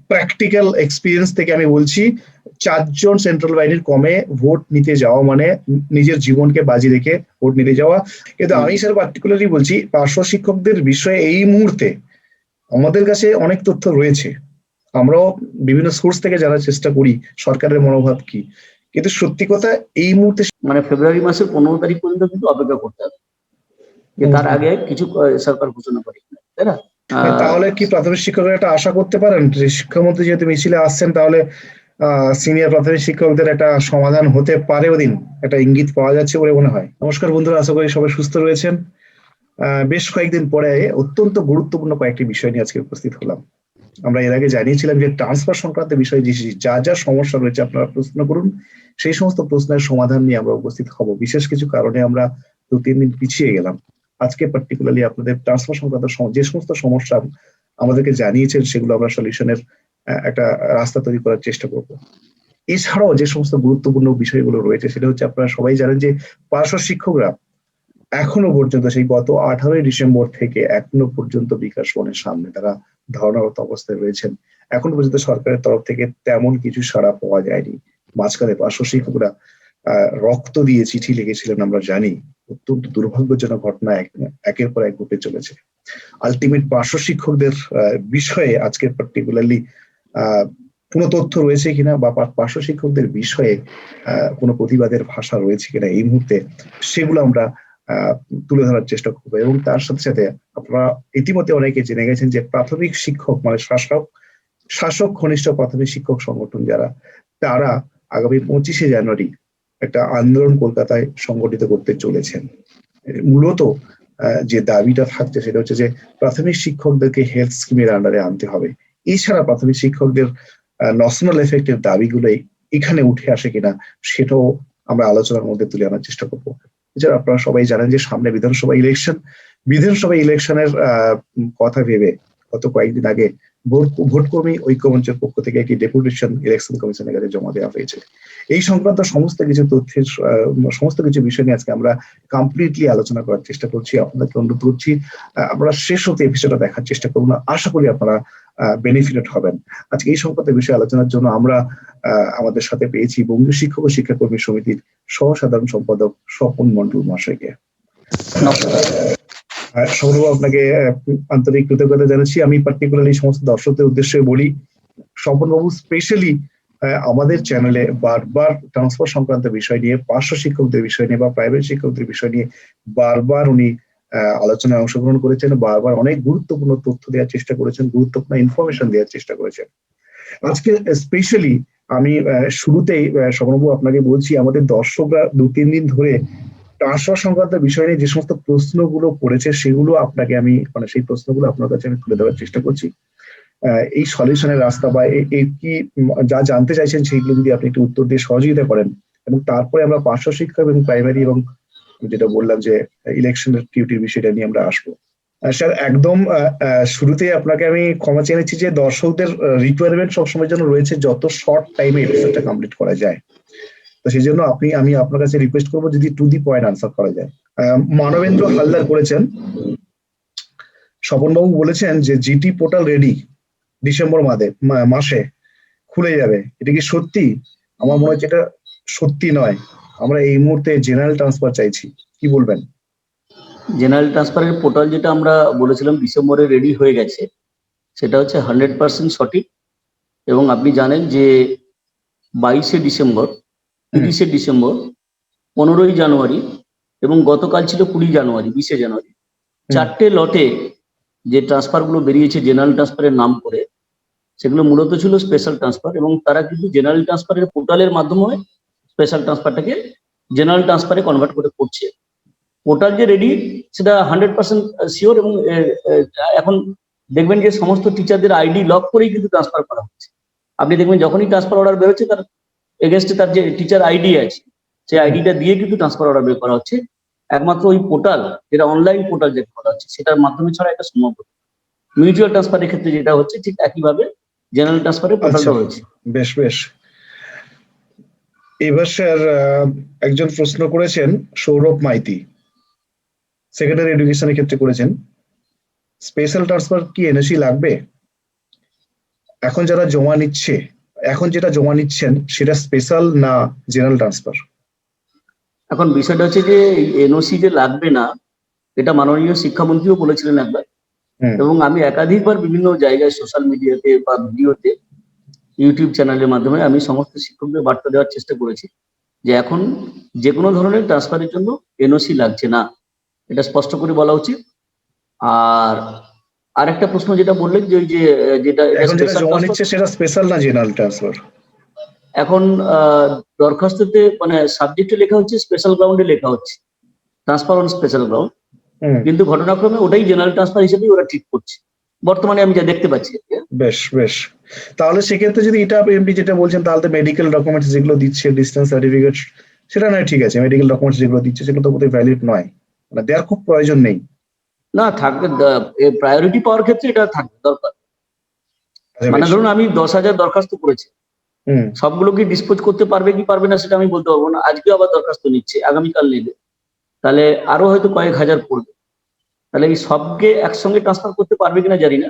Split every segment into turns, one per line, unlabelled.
Practical experience থেকে আমি বলছি, 4 জন সেন্ট্রাল বাহিনীর কমে ভোট নিতে যাওয়া মানে নিজের জীবনকে বাজি রেখে ভোট নিতে যাওয়া। কিন্তু আমি স্যার পার্টিকুলারলি বলছি, পার্শ্ব শিক্ষকদের বিষয়ে এই মুহূর্তে আমাদের কাছে অনেক তথ্য রয়েছে, আমরাও বিভিন্ন সোর্স থেকে জানার চেষ্টা করি সরকারের মনোভাব কি, কিন্তু সত্যি কথা এই মুহূর্তে
মানে ফেব্রুয়ারি মাসের 15 তারিখ পর্যন্ত কিন্তু অপেক্ষা করতে হবে, যে তার আগে কিছু সরকার ঘোষণা করে, তাই না?
তাহলে কি প্রাথমিক শিক্ষকরা একটা আশা করতে পারেন যে শিক্ষামন্ত্রী যেহেতু মিছিলে আসছেন, তাহলে সিনিয়র প্রাথমিক শিক্ষকদের একটা সমাধান হতে পারে ওদিন, একটা ইঙ্গিত পাওয়া যাচ্ছে বলে মনে হয়? নমস্কার বন্ধুরা, আশা করি সবাই সুস্থ রয়েছেন। বেশ কয়েকদিন পরে অত্যন্ত গুরুত্বপূর্ণ কয়েকটি বিষয় নিয়ে আজকে উপস্থিত হলাম। আমরা এর আগে জানিয়েছিলাম যে ট্রান্সফার সংক্রান্ত বিষয়ে যা যা সমস্যা রয়েছে আপনারা প্রশ্ন করুন, সেই সমস্ত প্রশ্নের সমাধান নিয়ে আমরা উপস্থিত হব। বিশেষ কিছু কারণে আমরা 2-3 দিন পিছিয়ে গেলাম। আজকে পার্টিকুলারলি আপনাদের ট্রান্সফার সংক্রান্ত যে সমস্ত সমস্যা আমাদেরকে জানিয়েছেন সেগুলো আমরা সলিউশনের একটা রাস্তা তৈরি করার চেষ্টা করব। এছাড়াও যে সমস্ত গুরুত্বপূর্ণ বিষয়গুলো রয়েছে সেটা হচ্ছে, আপনারা সবাই জানেন যে পার্শ্ব শিক্ষকরা এখনো পর্যন্ত, সেই গত 18ই ডিসেম্বর থেকে এখনো পর্যন্ত বিকাশ ভবনের সামনে তারা ধর্ণারত অবস্থায় রয়েছেন। এখন পর্যন্ত সরকারের তরফ থেকে তেমন কিছু সাড়া পাওয়া যায়নি। মাঝখানে পার্শ্ব শিক্ষকরা রক্ত দিয়ে চিঠি লিখেছিলেন, আমরা জানি। অত্যন্ত দুর্ভাগ্যজনক ঘটনা একের পর এক ঘটে চলেছে। আলটিমেট পার্শ্ব শিক্ষকদের বিষয়ে আজকে পার্টিকুলারলি কোনো তথ্য রয়েছে কিনা, বা পার্শ্ব শিক্ষকদের বিষয়ে কোনো প্রতিবাদের ভাষা রয়েছে কিনা এই মুহূর্তে, সেগুলো আমরা তুলে ধরার চেষ্টা করবো। এবং তার সাথে সাথে আপনারা ইতিমধ্যে অনেকে জেনে গেছেন যে প্রাথমিক শিক্ষক মানে শাসক ঘনিষ্ঠ প্রাথমিক শিক্ষক সংগঠন যারা, তারা আগামী 25শে জানুয়ারি একটা আন্দোলন কলকাতায় সংগঠিত করতে চলেছেন। মূলত যে দাবিটা থাকছে সেটা হচ্ছে যে প্রাথমিক শিক্ষকদেরকে হেলথ স্কিমের আন্ডারে আনতে হবে। এছাড়া প্রাথমিক শিক্ষকদের ন্যাশনাল এফেক্টের দাবিগুলো এখানে উঠে আসে কিনা সেটাও আমরা আলোচনার মধ্যে তুলে আনার চেষ্টা করবো। এছাড়া আপনারা সবাই জানেন যে সামনে বিধানসভা ইলেকশনের কথা ভেবে গত কয়েকদিন আগে ভোটকর্মী ঐক্যমঞ্চের পক্ষ থেকে একটি ডেপুটেশন ইলেকশন কমিশনের কাছে জমা দেওয়া হয়েছে। এই সংক্রান্ত সমস্ত কিছু বিষয় নিয়ে আজকে আমরা কমপ্লিটলি আলোচনা করার চেষ্টা করছি। আপনাদেরকে অনুরোধ করছি আপনারা শেষ হতে এপিসোডটা দেখার চেষ্টা করুন, আশা করি আপনারা বেনিফিটেড হবেন। আজকে এই সংক্রান্ত বিষয়ে আলোচনার জন্য আমরা আমাদের সাথে পেয়েছি বঙ্গীয় শিক্ষক ও শিক্ষাকর্মী সমিতির সহসাধারণ সম্পাদক স্বপন মন্ডল মহাশয়কে। সৌরভ, আপনাকে আন্তরিক কৃতজ্ঞতা জানাচ্ছি। আমি পার্টিকুলারলি সমস্ত দর্শকদের উদ্দেশ্যে বলি, স্বপন বাবু স্পেশালি আমাদের চ্যানেলে বারবার ট্রান্সফার সংক্রান্ত বিষয় নিয়ে, পার্শ্ব শিক্ষকদের বিষয় নিয়ে বা প্রাইভেট শিক্ষকদের বিষয় নিয়ে বারবার উনি আলোচনায় অংশগ্রহণ করেছেন, বারবার অনেক গুরুত্বপূর্ণ তথ্য দেওয়ার চেষ্টা করেছেন, গুরুত্বপূর্ণ ইনফরমেশন দেওয়ার চেষ্টা করেছেন। আজকে স্পেশালি আমি শুরুতেই স্বপনবাবু আপনাকে বলছি, আমাদের দর্শকরা 2-3 দিন ধরে ট্রান্সফার সংক্রান্ত বিষয় নিয়ে যে সমস্ত প্রশ্নগুলো করেছে সেগুলো আপনাকে আমি সেই প্রশ্নগুলো আপনার কাছে আমি তুলে দেওয়ার চেষ্টা করছি। এই সলিউশনের রাস্তা বা কি যা জানতে চাইছেন সেইগুলো যদি আপনি একটু উত্তর দিয়ে সহযোগিতা করেন, এবং তারপরে আমরা পার্শ্ব শিক্ষা এবং প্রাইমারি এবং যেটা বললাম যে ইলেকশনের ডিউটির বিষয়টা নিয়ে আমরা আসবো। স্যার, একদম শুরুতে আপনাকে আমি ক্ষমা চেয়ে নিচ্ছি যে দর্শকদের রিকোয়ারমেন্ট সবসময়ের জন্য রয়েছে যত শর্ট টাইমে এপিসোডটা কমপ্লিট করা যায়। তো সেই জন্য আমি আপনার কাছে রিকোয়েস্ট করবো যদি টু দি পয়েন্ট আনসার করা যায়। মানবেন্দ্র হালদার করেছেন, স্বপনবাবু বলেছেন যে জিটি পোর্টাল রেডি, ডিসেম্বর মাসে খুলে যাবে। এটা কি সত্যি? আমার মনে হচ্ছে এটা সত্যি নয়, আমরা এই মুহূর্তে জেনারেল ট্রান্সফার চাইছি, কি বলবেন?
জেনারেল ট্রান্সফারের পোর্টাল যেটা আমরা বলেছিলাম ডিসেম্বরে রেডি হয়ে গেছে, সেটা হচ্ছে 100% সঠিক। এবং আপনি জানেন যে 22শে ডিসেম্বর, 30শে ডিসেম্বর, 15ই জানুয়ারি এবং গতকাল ছিল 20 জানুয়ারি, 20শে জানুয়ারি, 4টে লটে যে ট্রান্সফারগুলো বেরিয়েছে জেনারেল ট্রান্সফারের নাম করে, সেগুলো মূলত ছিল স্পেশাল ট্রান্সফার। এবং তারা কিন্তু জেনারেল ট্রান্সফারের পোর্টালের মাধ্যমে স্পেশাল ট্রান্সফারটাকে জেনারেল ট্রান্সফারে কনভার্ট করে করছে। পোর্টাল যে রেডি সেটা 100% শিওর। এবং এখন দেখবেন যে সমস্ত টিচারদের আইডি লক করেই কিন্তু ট্রান্সফার করা হচ্ছে। আপনি দেখবেন যখনই ট্রান্সফার অর্ডার বেরোচ্ছে তার এগেনস্টে তার যে টিচার আইডি আছে সেই আইডিটা দিয়ে কিন্তু ট্রান্সফার অর্ডার বের করা হচ্ছে। একমাত্র ওই পোর্টাল, যেটা অনলাইন পোর্টাল যেটা বলা হচ্ছে, সেটার মাধ্যমে ছাড়া এটা সম্ভব। মিউচুয়াল ট্রান্সফারের ক্ষেত্রে যেটা হচ্ছে ঠিক একইভাবে জেনারেল ট্রান্সফারের পোর্টালটা হয়েছে।
বেশ বেশ। এবার স্যার একজন প্রশ্ন করেছেন, সৌরভ মাইতি, সেকেন্ডারি এডুকেশনের ক্ষেত্রে করেছেন, স্পেশাল ট্রান্সফার কি এনএসি লাগবে? এখন যারা জমা নিচ্ছে, এখন যেটা জমা নিচ্ছেন সেটা স্পেশাল না জেনারেল ট্রান্সফার?
এখন বিষয়টা হচ্ছে যে এনওসি যে লাগবে না, এটা মাননীয় শিক্ষামন্ত্রীও বলেছিলেন একবার,
হুম
এবং আমি একাধিকবার বিভিন্ন জায়গায় সোশ্যাল মিডিয়াতে বা ভিডিওতে, ইউটিউব চ্যানেলের মাধ্যমে আমি সমস্ত শিক্ষকদের বার্তা দেওয়ার চেষ্টা করেছি যে এখন যে কোনো ধরনের ট্রান্সফারের জন্য এনওসি লাগছে না, এটা স্পষ্ট করে বলা উচিত। আর আরেকটা প্রশ্ন যেটা বললেন যে ওই যে যেটা এটা
এখন যেটা
স্পেশাল
জমা
ট্রান্সফার,
নিচ্ছে সেটা স্পেশাল না জেনারেল ট্রান্সফার?
এখন দরখাস্ততে মানে সাবজেক্টে লেখা হচ্ছে স্পেশাল গ্রাউন্ডে লেখা হচ্ছে ট্রান্সফার অন স্পেশাল গ্রাউন্ড,
হুম
কিন্তু ঘটনাক্রমে ওটাই জেনারেল ট্রান্সফার হিসেবেই ওরা ঠিক করছে বর্তমানে আমি যা দেখতে পাচ্ছি।
বেশ বেশ। তাহলে সেক্ষেত্রে যদি এটা এমডি যেটা বলছেন, তাহলে তো মেডিকেল ডকুমেন্টস যেগুলো দিচ্ছে, ডিস্টেন্স সার্টিফিকেট, সেটা নয় ঠিক আছে, মেডিকেল ডকুমেন্টস যেগুলো দিচ্ছে সেগুলো তো বোধহয় ভ্যালিড নয়, মানে দেওয়ার খুব প্রয়োজন নেই।
না থাকবে, প্রায়োরিটি পাওয়ার ক্ষেত্রে এটা থাকবে দরকার।
আচ্ছা
মানে
বেশ।
ধরুন আমি 10,000 দরখাস্ত করেছি,
হুম
সবগুলো কি ডিসপোজ করতে পারবে কি পারবে না সেটা আমি বলতে পারবো না, আজকে আবার দরখাস্ত নিচ্ছে, আগামীকাল নেবে, তাহলে আরো হয়তো কয়েক হাজার পড়বে, তাহলে এই সবকে একসঙ্গে ট্রান্সফার করতে পারবে কিনা জানি না,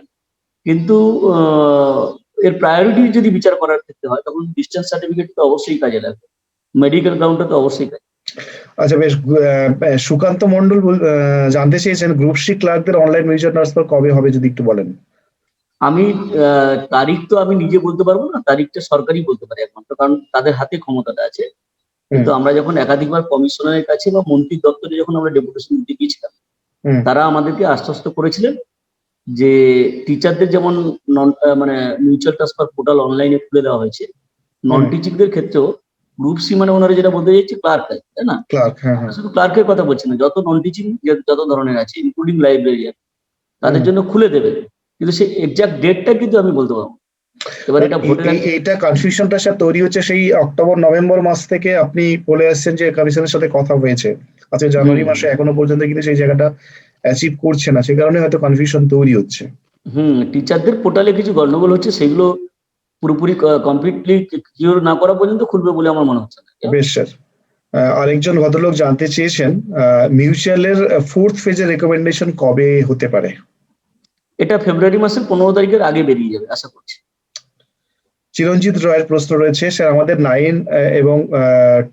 কিন্তু আহ, এর প্রায়োরিটি যদি বিচার করার ক্ষেত্রে হয় তখন ডিস্টেন্স সার্টিফিকেট তো অবশ্যই কাজে লাগবে, মেডিকেল গ্রাউন্ডটা তো অবশ্যই কাজে।
আচ্ছা বেশ। সুকান্ত মন্ডল জানতে চেয়েছেন গ্রুপ সি ক্লার্কদের অনলাইন মিউচুয়াল ট্রান্সফার কবে হবে, যদি একটু বলেন।
আমি তারিখ তো আমি নিজে বলতে পারবো না, তারিখটা সরকারই বলতে পারে একমাত্র, কারণ তাদের হাতে ক্ষমতাটা আছে।
হুম
কিন্তু আমরা যখন একাধিকবার কমিশনারের কাছে বা মন্ত্রীর দপ্তরে যখন আমরা ডেপুটেশন দিতে গিয়েছিলাম,
হুম
তারা আমাদেরকে আশ্বস্ত করেছিলেন যে টিচারদের যেমন নন মানে মিউচুয়াল ট্রান্সফার পোর্টাল অনলাইনে খুলে দেওয়া হয়েছে, নন
হুম।
টিচিংদের ক্ষেত্রেও গ্রুপ সি মানে ওনারা যেটা বলতে চাইছে ক্লার্ক, তাই না?
ক্লার্ক, হ্যাঁ
আমরা
হ্যাঁ।
শুধু ক্লার্কের কথা বলছি না, যত নন টিচিং যত ধরনের আছে ইনক্লুডিং লাইব্রেরিয়ান, তাদের
হুম।
জন্য খুলে দেবে, কিন্তু সেই এক্সাক্ট ডেটটা কিন্তু আমি বলতে পারবো না। এবার এটা ভোটের আগে।
এইটা কনফিউশনটা স্যার তৈরি হচ্ছে সেই অক্টোবর নভেম্বর মাস থেকে। আপনি বলে আসছেন যে কমিশনের সাথে কথা হয়েছে, আজকে
হুম
জানুয়ারি মাসে এখনো পর্যন্ত কিন্তু সেই জায়গাটা অ্যাচিভ করছে না, সেই কারণে হয়তো কনফিউশন তৈরি হচ্ছে।
টিচারদের পোর্টালে কিছু গন্ডগোল হচ্ছে, সেগুলো পুরোপুরি কমপ্লিটলি কিওর না করা পর্যন্ত খুলবে বলে আমার মনে হচ্ছে না।
বেশ স্যার। আরেকজন ভদ্রলোক জানতে চেয়েছেন মিউচুয়ালের ফোর্থ ফেজের রেকমেন্ডেশন কবে হতে পারে?
এটা ফেব্রুয়ারি মাসের 15 তারিখের আগে বেরিয়ে যাবে আশা করছি।
চিরঞ্জিত রয়ের প্রশ্ন রয়েছে, স্যার আমাদের 9 এবং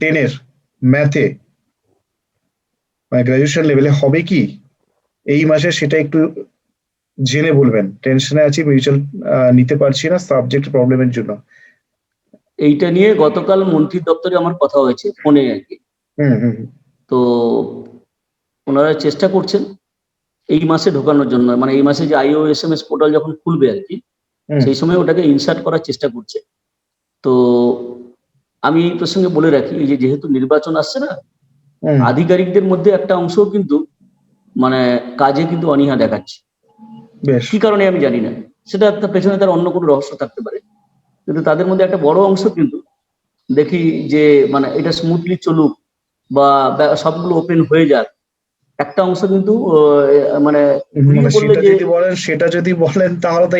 10 এর ম্যাথে মানে গ্রাজুয়েশন লেভেলে হবে কি এই মাসে, সেটা একটু জেনে বলবেন। টেনশনে আছি, মিউচুয়াল নিতে পারছি না সাবজেক্ট প্রবলেমের জন্য।
এইটা নিয়ে গতকাল মন্ত্রীর দপ্তরে আমার কথা হয়েছে ফোনে আর কি।
হুম হুম হুম।
তো ওনারা চেষ্টা করছেন এই মাসে ঢোকানোর জন্য, মানে এই মাসে যে IOSMS পোর্টাল যখন খুলবে আর কি,
হুম
সেই সময় ওটাকে ইনসার্ট করার চেষ্টা করছে। তো আমি এই প্রসঙ্গে বলে রাখি, এই যে যেহেতু নির্বাচন আসছে না,
হুম।
আধিকারিকদের মধ্যে একটা অংশ কিন্তু মানে কাজে কিন্তু অনীহা দেখাচ্ছে,
বেশ।
কি কারণে আমি জানি না, সেটা একটা পেছনে তার অন্য কোনো রহস্য থাকতে পারে, কিন্তু তাদের মধ্যে একটা বড় অংশ কিন্তু দেখি যে মানে এটা স্মুথলি চলুক বা সবগুলো ওপেন হয়ে যাক, একটা অংশ কিন্তু মানে ঘুরিয়ে
মানে
বললে যে
সেটা যদি বলেন তাহলে তো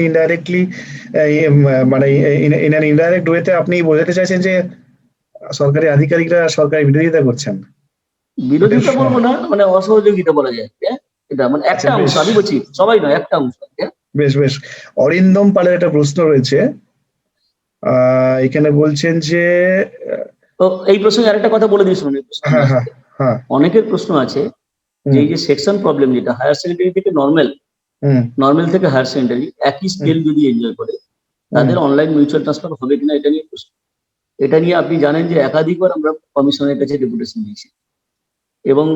ইনডাইরেক্টলি, মানে ইন অ্যান ইনডাইরেক্ট ওয়েতে আপনি বোঝাতে চাইছেন যে সরকারি আধিকারিকরা সরকারি বিরোধিতা করছেন। এটা
বিরোধিতা বলবো না, মানে অসহযোগিতা বলা যায়, হ্যাঁ? এটা মানে
আচ্ছা
একটা অংশ,
বেশ
আমি বলছি সবাই নয়, একটা অংশ, হ্যাঁ?
বেশ বেশ। অরিন্দম পালের একটা প্রশ্ন রয়েছে, এখানে বলছেন যে
তো এই প্রসঙ্গে আরেকটা কথা বলে দিই, শুনুন এই প্রসঙ্গে
হ্যাঁ হ্যাঁ
আসছে।
হ্যাঁ।
অনেকের প্রশ্ন আছে যে
হুম
এই যে সেকশন প্রবলেম, যেটা হায়ার সেকেন্ডারি থেকে নর্মাল,
হুম
নর্মাল থেকে হায়ার সেকেন্ডারি একই
হুম
স্কেল যদি এনজয় করে,
হুম
তাদের অনলাইন মিউচুয়াল ট্রান্সফার হবে কিনা এটা নিয়ে প্রশ্ন। এটা নিয়ে আপনি জানেন যে একাধিকবার আমরা কমিশনের কাছে ডেপুটেশন দিয়েছি, এবং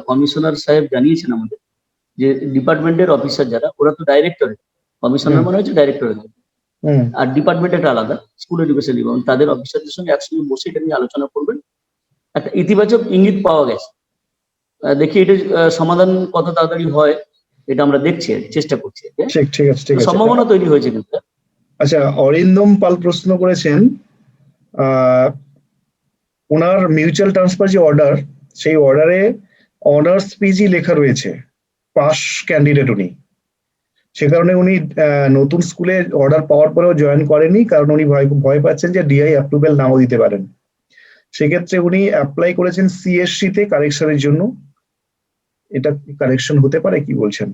কমিশনার সাহেব জানিয়েছেন আমাদের যে ডিপার্টমেন্টের অফিসার যারা, ওরা তো ডাইরেক্টরেট,
হুম
কমিশনার মানে হচ্ছে ডাইরেক্টরেট,
হুম।
আর ডিপার্টমেন্ট একটা আলাদা, স্কুল এডুকেশন ডিপার্টমেন্ট, তাদের অফিসারদের সঙ্গে একসঙ্গে বসে এটা নিয়ে আলোচনা করবেন। একটা ইতিবাচক ইঙ্গিত পাওয়া গেছে, দেখি এটা সমাধান কত তাড়াতাড়ি হয়, এটা আমরা দেখছি, চেষ্টা করছি, হ্যাঁ?
ঠিক ঠিক আছে ঠিক আছে।
সম্ভাবনা তৈরি হয়েছে কিন্তু।
আচ্ছা, অরিন্দম পাল প্রশ্ন করেছেন, আহ ওনার মিউচুয়াল ট্রান্সফার যে অর্ডার, সেই অর্ডারে অনার্স পিজি লেখা রয়েছে, পাস ক্যান্ডিডেট উনি, সে কারণে উনি নতুন স্কুলে অর্ডার পাওয়ার পরেও জয়েন করেনি, কারণ উনি ভয় ভয় পাচ্ছেন যে ডিআই অ্যাপ্রুভেল নাও দিতে পারেন। সেক্ষেত্রে উনি অ্যাপ্লাই করেছেন সিএসসি তে কারেকশনের জন্য। এটা কি কারেকশন হতে পারে, কি বলছেন?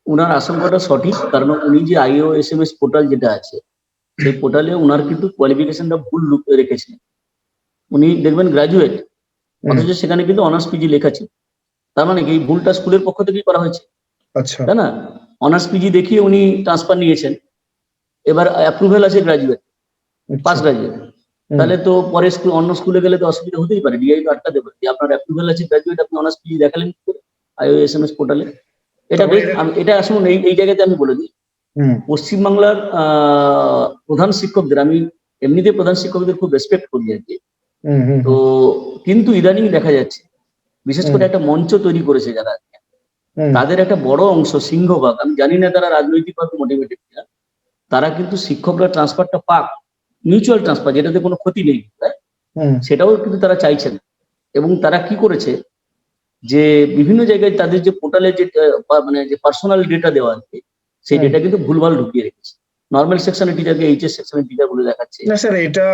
উনার আশঙ্কাটা সঠিক, কারণ উনি যে IOSMS পোর্টাল যেটা আছে সেই পোর্টালে উনার কিন্তু কোয়ালিফিকেশনটা ভুল রেখেছেন। উনি দেখবেন গ্রাজুয়েট, অথচ সেখানে কিন্তু অনার্স পিজি লেখা ছিল। তার মানে কি এই ভুলটা স্কুলের পক্ষ থেকেই করা হয়েছে,
আচ্ছা।
তাই না? অনার্স পিজি দেখিয়ে উনি ট্রান্সফার নিয়েছেন, এবার অ্যাপ্রুভেল আছে গ্রাজুয়েট, পাস
আচ্ছা।
গ্রাজুয়েট।
হুম।
তাহলে তো পরে অন্য স্কুলে গেলে তো অসুবিধা হতেই পারে, ডিআই তো আটকাতে পারে যে আপনার অ্যাপ্রুভেল আছে গ্রাজুয়েট, আপনি অনার্স পিজি দেখালেন কি করে IOSMS পোর্টালে? এটা
তার মানে
বেশ, এটা শুনুন, এই জায়গাতে আমি বলে দিই,
হুম
পশ্চিমবাংলার প্রধান শিক্ষকদের, আমি এমনিতে প্রধান শিক্ষকদের খুব রেসপেক্ট করি আর কি।
হুম হুম
তো কিন্তু ইদানিং দেখা যাচ্ছে, বিশেষ
হুম
করে একটা মঞ্চ তৈরি করেছে যারা,
হুম
তাদের একটা বড় অংশ, সিংহভাগ, আমি জানি না তারা রাজনৈতিকভাবে মোটিভেটেড কিনা, তারা কিন্তু শিক্ষকরা ট্রান্সফারটা পাক, মিউচুয়াল ট্রান্সফার, যেটাতে কোনো ক্ষতি নেই,
হুম
সেটাও কিন্তু তারা চাইছেন। এবং তারা কি করেছে, যে বিভিন্ন জায়গায় তাদের যে পোর্টালে যে মানে যে পার্সোনাল ডেটা দেওয়া আছে, সেই
হুম।
ডেটা কিন্তু ভুলভাল ঢুকিয়ে রেখেছে। নর্মাল সেকশনের টিচারকে HS সেকশনের টিচার বলে দেখাচ্ছে।
না স্যার, এটা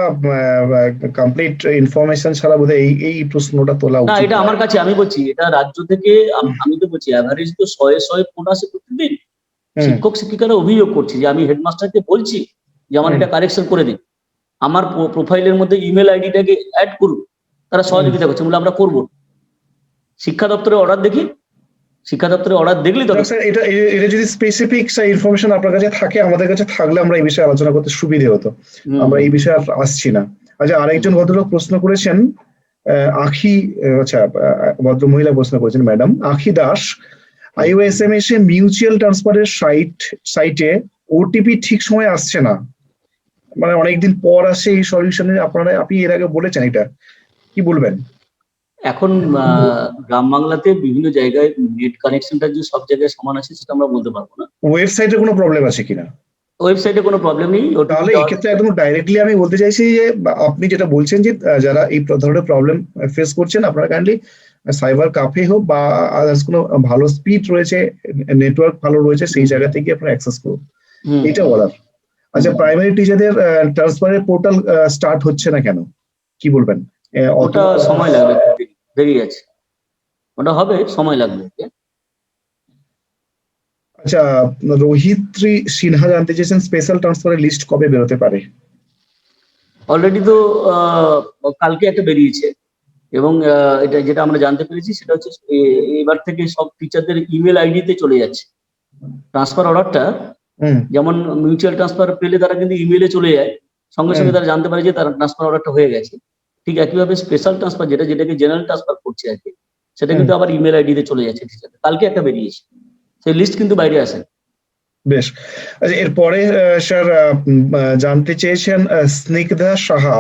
কমপ্লিট ইনফরমেশন ছাড়া বোধহয় এই এই প্রশ্নটা তোলা
না,
উচিত
এটা
নয়।
আমার কাছে, আমি বলছি এটা রাজ্য থেকে, আমি তো বলছি অ্যাভারেজ তো 100 ফোন আসে প্রতিদিন।
হুম
শিক্ষক শিক্ষিকারা অভিযোগ করছে যে আমি হেডমাস্টারকে বলছি যে আমার
হুম
এটা কারেকশন করে দিন, আমার প্রোফাইলের মধ্যে ইমেল আইডিটাকে অ্যাড করুন। তারা
হুম।
সহযোগিতা করছে, বলে আমরা করবো। শিক্ষা দপ্তরের অর্ডার দেখি, শিক্ষা দপ্তরের অর্ডার দেখলি
না
তবে।
স্যার, এটা যদি স্পেসিফিক ইনফরমেশন আপনার কাছে থাকে, আমাদের কাছে থাকলে আমরা এই বিষয়ে আলোচনা করতে সুবিধে হতো।
হুম
আমরা
হুম
এই বিষয়ে আর আসছি না। আচ্ছা, আরেকজন ভদ্রলোক প্রশ্ন করেছেন, আখি, আচ্ছা, ভদ্র মহিলা প্রশ্ন করেছেন, ম্যাডাম আখি দাস, IOSMS এ মিউচুয়াল ট্রান্সফারের সাইটে ওটিপি ঠিক সময় আসছে না, মানে অনেকদিন পর আসে এই সলিউশনে, আপনি এর আগে বলেছেন, এটা কি বলবেন?
এখন গ্রাম বাংলাতে বিভিন্ন জায়গায় নেট কানেকশনটা যে সব জায়গায় সমান আছে সেটা আমরা বলতে পারবো না।
ওয়েবসাইটে কোনো প্রবলেম আছে কিনা?
ওয়েবসাইটে কোনো প্রবলেম নেই, ওটিপি
তাহলে
যাওয়ার
এক্ষেত্রে
ক্ষেত্রে।
একদম ডাইরেক্টলি আমি বলতে চাইছি যে আপনি যেটা বলছেন যে যারা এই ধরনের প্রবলেম ফেস করছেন, আপনারা কাইন্ডলি সাইবার কাফে হোক বা আদার্স কোনো ভালো স্পিড রয়েছে, নেটওয়ার্ক ভালো রয়েছে, সেই জায়গা থেকে আপনারা অ্যাক্সেস করুন,
হুম
এটা
হুম
বলার। আচ্ছা,
হুম।
প্রাইমারি টিচারদের ট্রান্সফারের পোর্টাল স্টার্ট হচ্ছে না কেন, কি বলবেন? অত
ওটা সময় লাগবে, একটু দেরি আছে, ওটা হবে, সময় লাগবে।
আচ্ছা, রোহিত্রী সিনহা জানতে চেয়েছেন স্পেশাল ট্রান্সফারের লিস্ট কবে বেরোতে পারে?
অলরেডি তো কালকে একটা বেরিয়েছে, এবং এটা যেটা আমরা জানতে পেরেছি সেটা হচ্ছে এবার থেকে সব টিচারদের ইমেল আইডিতে চলে যাচ্ছে ট্রান্সফার অর্ডারটা।
হুম
যেমন মিউচুয়াল ট্রান্সফার পেলে তারা কিন্তু ইমেলে চলে যায়, সঙ্গে
হুম
সঙ্গে তারা জানতে পারে যে তার ট্রান্সফার অর্ডারটা হয়ে গেছে। ঠিক একইভাবে স্পেশাল ট্রান্সফার, যেটাকে জেনারেল ট্রান্সফার করছে আর কি, সেটা
হুম।
কিন্তু আবার ইমেল আইডিতে চলে যাচ্ছে টিচার। কালকে একটা বেরিয়েছে, সেই লিস্ট কিন্তু বাইরে আসে।
বেশ। আচ্ছা, এরপরে স্যার জানতে চেয়েছেন স্নিগ্ধা সাহা,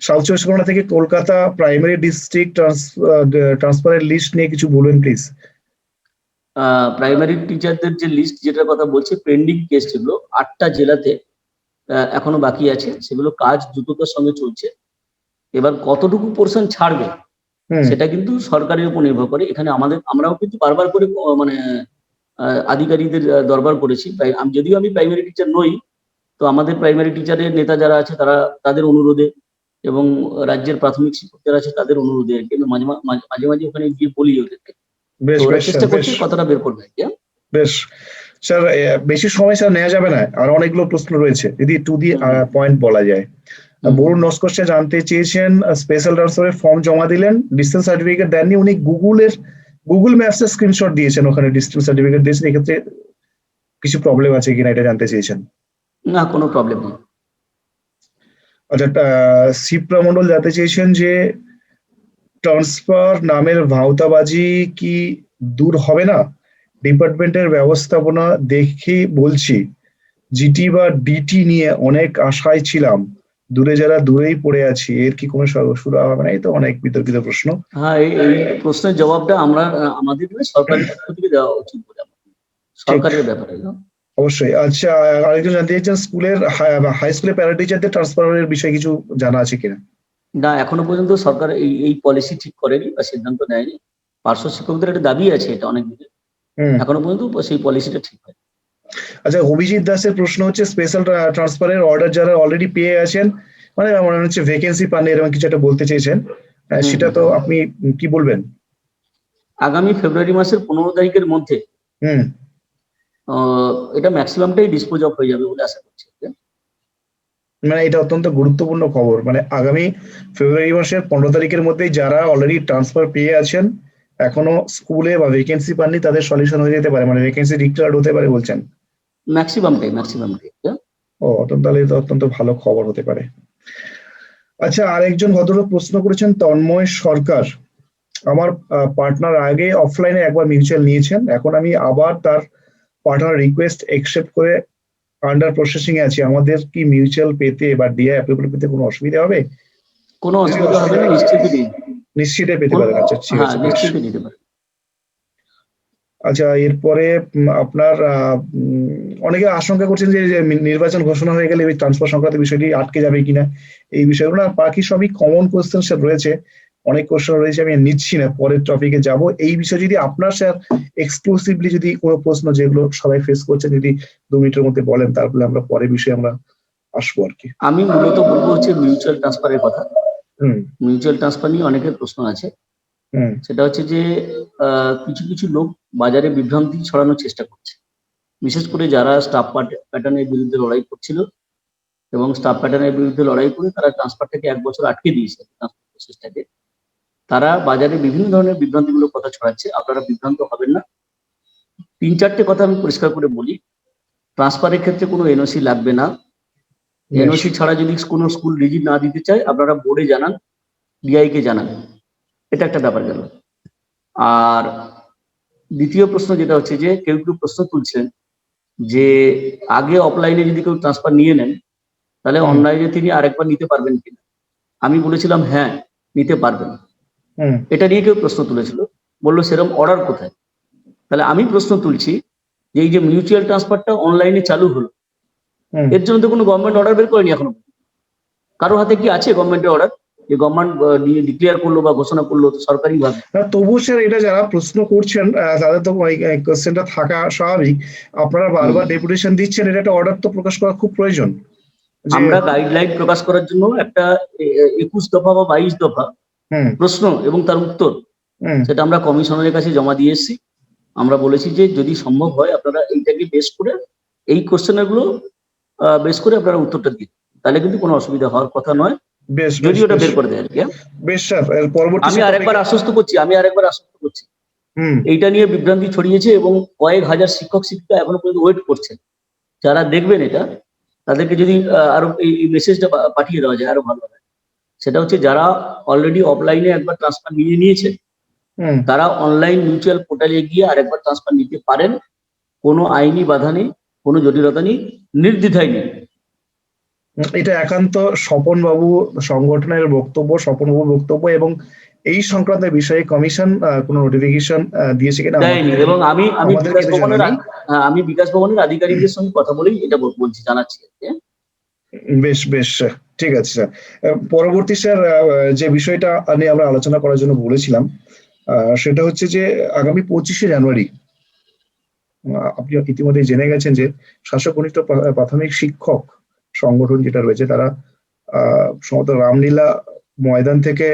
সাউথ চব্বিশ পরগনা থেকে, কলকাতা প্রাইমারি ডিস্ট্রিক্ট ট্রান্সফারের লিস্ট নিয়ে কিছু বলবেন প্লিজ।
প্রাইমারি টিচারদের যে লিস্ট যেটার কথা বলছে, পেন্ডিং কেস যেগুলো 8টা জেলাতে এখনো বাকি আছে, সেগুলো কাজ দ্রুততার সঙ্গে চলছে। এবার কতটুকু পোর্শন ছাড়বে
হুম
সেটা কিন্তু সরকারের উপর নির্ভর করে। এখানে আমরাও কিন্তু বারবার করে মানে আধিকারিকদের দরবার করেছি। যদিও আমি প্রাইমারি টিচার নই, তো আমাদের প্রাইমারি টিচারের নেতা যারা আছে তাদের অনুরোধে, এবং রাজ্যের প্রাথমিক শিক্ষক যারা আছে তাদের অনুরোধে, কিন্তু মাঝে মাঝে মাঝে ওখানে গিয়ে বলি ওদেরকে। তো
বেশ
ওরা
বেশ স্যার,
চেষ্টা
বেশ
করছে কতটা বের করবে।
বেশ। স্যার, বেশি সময় স্যার নেওয়া যাবে না, আর অনেকগুলো প্রশ্ন রয়েছে, যদি টু দি
হুম
পয়েন্ট বলা যায়।
হুম হুম।
বরুণ নস্কর জানতে চেয়েছেন, স্পেশাল ট্রান্সফারের ফর্ম জমা দিলেন, ডিস্টেন্স সার্টিফিকেট দেননি, উনি গুগল ম্যাপস এর স্ক্রিনশট দিয়েছেন, ওখানে ডিস্টেন্স সার্টিফিকেট দিয়েছেন, এক্ষেত্রে কিছু প্রবলেম আছে কিনা এটা জানতে চেয়েছেন।
না, কোনো প্রবলেম নেই।
আচ্ছা, শিপ্রা মন্ডল জানতে চেয়েছেন যে ট্রান্সফার নামের ভাওতাবাজি কি দূর হবে না? ডিপার্টমেন্টের ব্যবস্থাপনা দেখে বলছি, জিটি বা ডিটি নিয়ে অনেক আশায় ছিলাম, যারা দূরেই পড়ে আছি, এর কি কোনো সুরা হবে না? এই তো অনেক বিতর্কিত প্রশ্ন।
হ্যাঁ, এই প্রশ্নের জবাবটা আমাদের সরকারের পক্ষ থেকে দেওয়া উচিত বলে আমার মনে হয়।
ঠিক,
সরকারের ব্যাপারে।
অবশ্যই। আচ্ছা, আরেকজন জানতে চাইছেন স্কুলের হাই স্কুলের প্যারা টিচারদের ট্রান্সফারের বিষয়ে কিছু জানা আছে কিনা?
না, এখনো পর্যন্ত সরকার এই পলিসি ঠিক করেনি বা সিদ্ধান্ত নেয়নি। পার্শ্ব শিক্ষকদের একটা দাবি আছে, এটা অনেক দিনের।
হুম।
এখনো পর্যন্ত সেই পলিসিটা ঠিক হয়।
আচ্ছা, অভিজিৎ দাসের প্রশ্ন হচ্ছে স্পেশাল ট্রান্সফারের অর্ডার যারা অলরেডি পেয়ে আছেন, মানে মনে হচ্ছে ভ্যাকেন্সি পান এরকম কিছু একটা বলতে চেয়েছেন,
হুম
সেটা
হুম
তো
হুম।
আপনি কি বলবেন?
আগামী ফেব্রুয়ারি মাসের 15 তারিখের মধ্যে
হুম
এটা ম্যাক্সিমামটাই ডিসপোজ অফ হয়ে যাবে বলে আশা করছি।
মানে এটা অত্যন্ত গুরুত্বপূর্ণ খবর, মানে আগামী ফেব্রুয়ারি মাসের 15 তারিখের মধ্যেই যারা অলরেডি ট্রান্সফার পেয়ে আছেন, এখনো স্কুলে বা ভ্যাকেন্সি পাননি, তাদের সলিউশন হয়ে যেতে পারে, মানে ভ্যাকেন্সি ডিক্লেয়ার্ড হতে পারে বলছেন।
ম্যাক্সিমামটাই।
ও তাহলে এটা অত্যন্ত ভালো খবর হতে পারে। আচ্ছা, আরেকজন ভদ্রলোক প্রশ্ন করেছেন, তন্ময় সরকার। আমার পার্টনার আগে অফলাইনে একবার মিউচুয়াল নিয়েছেন, এখন আমি আবার তার পার্টনার রিকোয়েস্ট একসেপ্ট করে আন্ডার প্রসেসিং এ আছি, আমাদের কি মিউচুয়াল পেতে বা ডিআই অ্যাপ্লিকেবল পেতে কোনো অসুবিধা হবে?
কোনো অসুবিধা হবে না, নিশ্চিতই।
নিশ্চিতই পেতে পারেন। আচ্ছা, ঠিক
হ্যাঁ,
আছে, বেশ।
নিশ্চিতই নিতে পারে।
আচ্ছা, এরপরে আপনার অনেকে আশঙ্কা করছেন যে নির্বাচন ঘোষণা হয়ে গেলে এই ট্রান্সফার সংক্রান্ত বিষয়টি আটকে যাবে কিনা, এই বিষয়গুলো না, বাকি সবই কমন কোয়েশ্চেন রয়েছে, অনেক কোয়েশ্চেন রয়েছে, আমি নিচ্ছি না, পরের টপিকে যাব। এই বিষয়ে যদি আপনার স্যার এক্সক্লুসিভলি যদি কোনো প্রশ্ন যেগুলো সবাই ফেস করছে যদি 2 মিনিটের মধ্যে বলেন, তারপরে আমরা পরের বিষয়ে আমরা আসবো আর কি।
আমি মূলত বলবো হচ্ছে মিউচুয়াল ট্রান্সফারের কথা।
হুম
মিউচুয়াল ট্রান্সফার নিয়ে অনেকের প্রশ্ন আছে।
হুম
সেটা হচ্ছে যে কিছু কিছু লোক বাজারে বিভ্রান্তি ছড়ানোর চেষ্টা করছে, বিশেষ করে যারা স্টাফ প্যাটার্নের বিরুদ্ধে লড়াই করছিল এবং স্টাফ প্যাটার্নের বিরুদ্ধে লড়াই করে তারা ট্রান্সফারটাকে 1 বছর আটকে দিয়েছে, ট্রান্সফার প্রসেসটাকে। তারা বাজারে বিভিন্ন ধরনের বিভ্রান্তিমূলক কথা ছড়াচ্ছে, আপনারা বিভ্রান্ত হবেন না। 3-4টে কথা আমি পরিষ্কার করে বলি। ট্রান্সফারের ক্ষেত্রে কোনো এনওসি লাগবে না। এনওসি ছাড়া যদি কোনো স্কুল রিজিট না দিতে চায়, আপনারা বোর্ডে জানান, ডিআই কে জানান, এটা একটা ব্যাপার গেল। আর দ্বিতীয় প্রশ্ন যেটা হচ্ছে যে কেউ কেউ প্রশ্ন তুলছেন যে আগে অফলাইনে যদি কেউ ট্রান্সফার নিয়ে নেন, তাহলে অনলাইনে তিনি আরেকবার নিতে পারবেন কিনা। আমি বলেছিলাম হ্যাঁ, নিতে পারবেন। এটা নিয়ে কেউ প্রশ্ন তুলেছিল, বললো সেরকম অর্ডার কোথায়। তাহলে আমি প্রশ্ন তুলছি যে এই যে মিউচুয়াল ট্রান্সফারটা অনলাইনে চালু হলো, এর জন্য তো কোনো গভর্নমেন্ট অর্ডার বের করেনি এখনো। কারোর হাতে কি আছে গভর্নমেন্টের অর্ডার যে গভর্নমেন্ট ডিক্লেয়ার করলো বা ঘোষণা করলো সরকারি ভাবে?
তবুও স্যার এটা যারা প্রশ্ন করছেন তাদের তো কোশ্চেনটা থাকা স্বাভাবিক, আপনারা বারবার ডেপুটেশন দিচ্ছেন, এটা একটা অর্ডার তো প্রকাশ করা খুব প্রয়োজন।
আমরা গাইডলাইন প্রকাশ করার জন্য একটা 21 দফা বা 22 দফা প্রশ্ন এবং তার উত্তর, সেটা আমরা কমিশনারের কাছে জমা দিয়ে এসেছি। আমরা বলেছি যে যদি সম্ভব হয় আপনারা এইটাকে বেস করে, এই কোশ্চেন গুলো বেস করে আপনারা উত্তরটা দিন, তাহলে কিন্তু কোনো অসুবিধা হওয়ার কথা নয়, যদি ওটা বের করে দেয় আর কি।
বেশ স্যার, পরবর্তী
আমি আরেকবার আশ্বস্ত করছি, এইটা নিয়ে বিভ্রান্তি ছড়িয়েছে এবং কয়েক হাজার শিক্ষক শিক্ষিকা এখনো পর্যন্ত ওয়েট করছেন। যারা দেখবেন এটা, তাদেরকে যদি আরো এই মেসেজটা পাঠিয়ে দেওয়া যায় আরো ভালো হয়। সেটা হচ্ছে যারা অলরেডি অফলাইনে একবার ট্রান্সফার নিয়ে নিয়েছে, তারা অনলাইন মিউচুয়াল পোর্টালে গিয়ে আরেকবার ট্রান্সফার নিতে পারেন, কোনো আইনি বাধা নেই, কোনো জটিলতা নেই, নির্দ্বিধায় নেই।
এটা একান্ত স্বপন বাবু সংগঠনের বক্তব্য, স্বপন বাবুর বক্তব্য, এবং এই সংক্রান্ত বিষয়ে কমিশন কোনো নোটিফিকেশন দিয়েছে কিনা
দেয়নি। এবং আমি বিকাশ ভবনের আধিকারিকদের সঙ্গে কথা বলেই এটা বলছি, জানাচ্ছি।
বেশ বেশ, ঠিক আছে স্যার। পরবর্তী স্যার যে বিষয়টা নিয়ে আমরা আলোচনা করার জন্য বলেছিলাম, সেটা হচ্ছে যে আগামী 25শে জানুয়ারি আপনি ইতিমধ্যে জেনে গেছেন যে শাসক ঘনিষ্ঠ প্রাথমিক শিক্ষক সংগঠন যেটা রয়েছে, তারা সমস্ত রামলীলা ময়দান থেকে